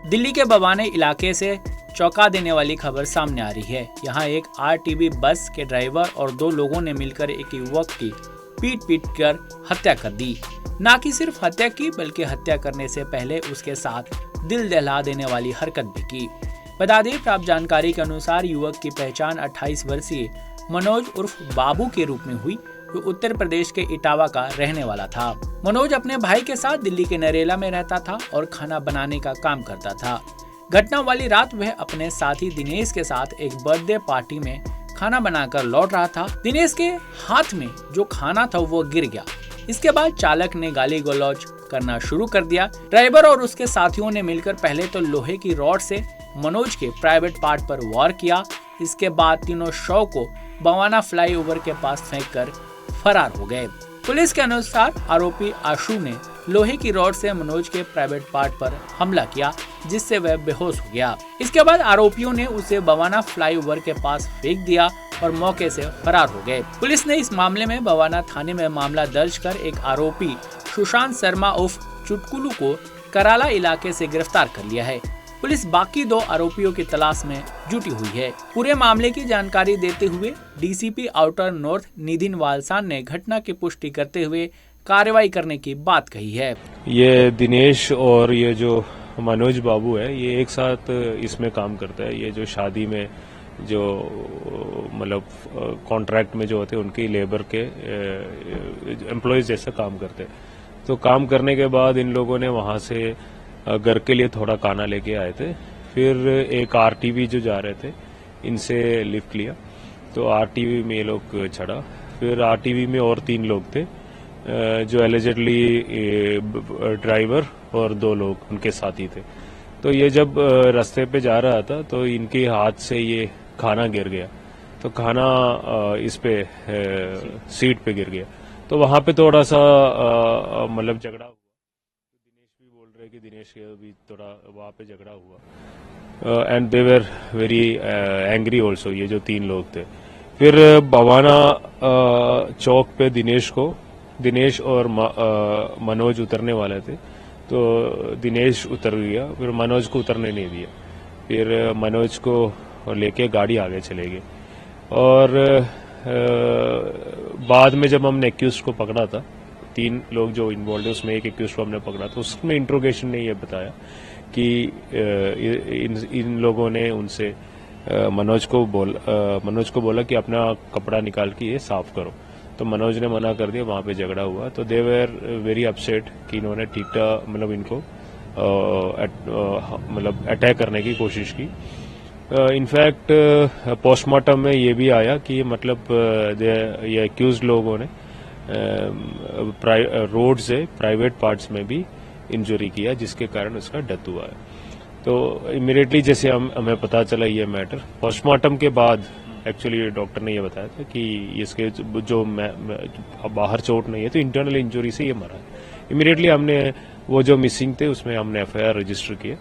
दिल्ली के बवाने इलाके से चौंका देने वाली खबर सामने आ रही है। यहाँ एक आरटीवी बस के ड्राइवर और 2 लोगों ने मिलकर एक युवक की पीट कर हत्या कर दी। ना कि सिर्फ हत्या की, बल्कि हत्या करने से पहले उसके साथ दिल दहला देने वाली हरकत भी की। बता दें, प्राप्त जानकारी के अनुसार युवक की पहचान 28 वर्षीय मनोज उर्फ बाबू के रूप में हुई, जो उत्तर प्रदेश के इटावा का रहने वाला था। मनोज अपने भाई के साथ दिल्ली के नरेला में रहता था और खाना बनाने का काम करता था। घटना वाली रात वह अपने साथी दिनेश के साथ एक बर्थडे पार्टी में खाना बनाकर लौट रहा था। दिनेश के हाथ में जो खाना था वो गिर गया। इसके बाद चालक ने गाली गलौज करना शुरू कर दिया। ड्राइवर और उसके साथियों ने मिलकर पहले तो लोहे की रॉड से मनोज के प्राइवेट पार्ट पर वार किया। इसके बाद तीनों शव को बवाना फ्लाईओवर के पास फेंककर फरार हो गए। पुलिस के अनुसार आरोपी आशु ने लोहे की रॉड से मनोज के प्राइवेट पार्ट पर हमला किया, जिससे वह बेहोश हो गया। इसके बाद आरोपियों ने उसे बवाना फ्लाईओवर के पास फेंक दिया और मौके से फरार हो गए। पुलिस ने इस मामले में बवाना थाने में मामला दर्ज कर एक आरोपी सुशांत शर्मा उर्फ चुटकुलू को कराला इलाके से गिरफ्तार कर लिया है। पुलिस बाकी 2 आरोपियों की तलाश में जुटी हुई है। पूरे मामले की जानकारी देते हुए डीसीपी आउटर नॉर्थ नितिन वालसान ने घटना की पुष्टि करते हुए कार्रवाई करने की बात कही है। ये दिनेश और ये जो मनोज बाबू है, ये एक साथ इसमें काम करता है। ये जो शादी में जो मतलब कॉन्ट्रैक्ट में जो होते हैं उनकी लेबर के एम्प्लॉयज जैसा काम करते हैं। तो काम करने के बाद इन लोगों ने वहां से घर के लिए थोड़ा खाना लेके आए थे। फिर एक आरटीवी जो जा रहे थे, इनसे लिफ्ट लिया तो आरटीवी में ये लोग चढ़ा। फिर आरटीवी में और 3 लोग थे, जो एलिजिडली ड्राइवर और 2 लोग उनके साथी थे। तो ये जब रास्ते पे जा रहा था तो इनके हाथ से ये खाना गिर गया। तो खाना इस पे सीट पे गिर गया। तो वहां पे थोड़ा सा मतलब झगड़ा हुआ। दिनेश भी बोल रहे कि दिनेश के भी थोड़ा वहां पे झगड़ा हुआ and they were very angry also, ये जो 3 लोग थे। फिर बवाना चौक पे दिनेश और मनोज उतरने वाले थे, तो दिनेश उतर गया। फिर मनोज को उतरने नहीं दिया। फिर मनोज को लेके गाड़ी आगे चले गई। और बाद में जब हमने एक्यूज को पकड़ा था, 3 लोग जो इन्वॉल्व है उसमें एक एक्यूज को हमने पकड़ा था, उसमें इंट्रोगेशन ने ये बताया कि इन लोगों ने उनसे मनोज को बोला कि अपना कपड़ा निकाल के ये साफ करो। तो मनोज ने मना कर दिया। वहां पे झगड़ा हुआ। तो दे वर वेरी अपसेट कि इन्होंने ठीक मतलब इनको मतलब अटैक करने की कोशिश की। इनफैक्ट पोस्टमार्टम में ये भी आया कि मतलब ये एक्यूज लोगों ने रोड से प्राइवेट पार्ट्स में भी इंजरी किया, जिसके कारण उसका डेथ हुआ है। तो इमीडिएटली जैसे हमें पता चला ये मैटर, पोस्टमार्टम के बाद एक्चुअली डॉक्टर ने ये बताया था कि इसके जो बाहर चोट नहीं है, तो इंटरनल इंजरी से ये मरा है। इमीडिएटली हमने वो जो मिसिंग थे उसमें हमने एफआईआर रजिस्टर किया।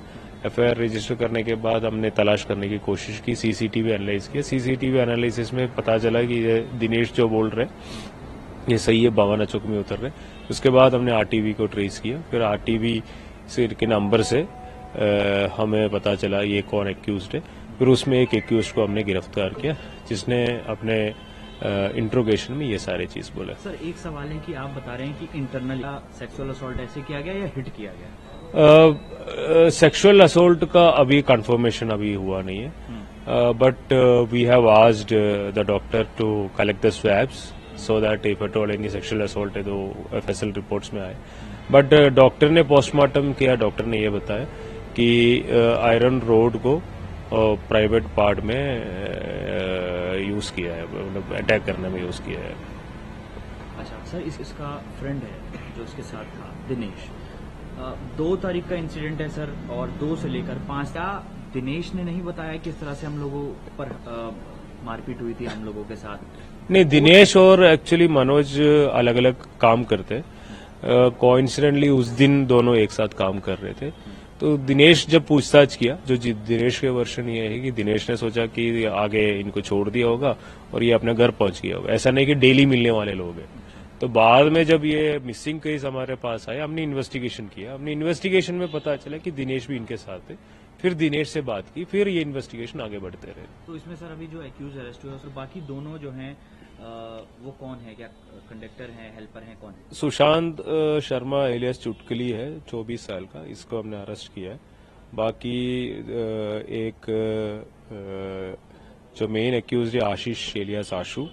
एफआईआर रजिस्टर करने के बाद हमने तलाश करने की कोशिश की, सीसीटीवी एनालाइज किया। सीसीटीवी एनालिसिस में पता चला कि ये दिनेश जो बोल रहे ये सही है, बवाना चौक में उतर रहे। उसके बाद हमने आरटीवी को ट्रेस किया। फिर आरटीवी से के नंबर से हमें पता चला ये कौन एक्यूज्ड है। फिर उसमें एक एक्यूज्ड को हमने गिरफ्तार किया, जिसने अपने इंट्रोगेशन में ये सारी चीज बोला। सर, एक सवाल है कि आप बता रहे हैं कि इंटरनल सेक्सुअल असॉल्ट ऐसे किया गया या हिट किया गया? सेक्सुअल असोल्ट का अभी कंफर्मेशन अभी हुआ नहीं है, but we have asked the doctor to collect the swabs so that if at all any sexual assault है तो एफएसएल रिपोर्ट्स में आए। बट डॉक्टर ने पोस्टमार्टम किया। डॉक्टर ने ये बताया कि आयरन रोड को प्राइवेट पार्ट में यूज किया है, मतलब अटैक करने में यूज किया है। अच्छा सर, इसका फ्रेंड है जो इसके साथ था, दिनेश, 2 तारीख का इंसिडेंट है सर, और 2 से लेकर 5 का दिनेश ने नहीं बताया किस तरह से हम लोगों पर मारपीट हुई थी हम लोगों के साथ? नहीं, दिनेश और एक्चुअली मनोज अलग अलग काम करते। कोइंसिडेंटली उस दिन दोनों एक साथ काम कर रहे थे। तो दिनेश जब पूछताछ किया, जो दिनेश के वर्षन ये है कि दिनेश ने सोचा कि आगे इनको छोड़ दिया होगा और ये अपने घर पहुंच गया होगा। ऐसा नहीं कि डेली मिलने वाले लोग हैं। तो बाद में जब ये मिसिंग केस हमारे पास आया, हमने इन्वेस्टिगेशन किया। हमने इन्वेस्टिगेशन में पता चला कि दिनेश भी इनके साथ है। फिर दिनेश से बात की, फिर ये इन्वेस्टिगेशन आगे बढ़ते रहे। तो इसमें सर अभी जो एक्यूज अरेस्ट हुए सर बाकी दोनों जो हैं वो कौन है, क्या कंडक्टर है, हेल्पर है, कौन है? सुशांत शर्मा एलियस चुटकुली है, 24 साल का, इसको हमने अरेस्ट किया है। बाकी एक जो मेन एक्यूज है आशीष एलियस आशु,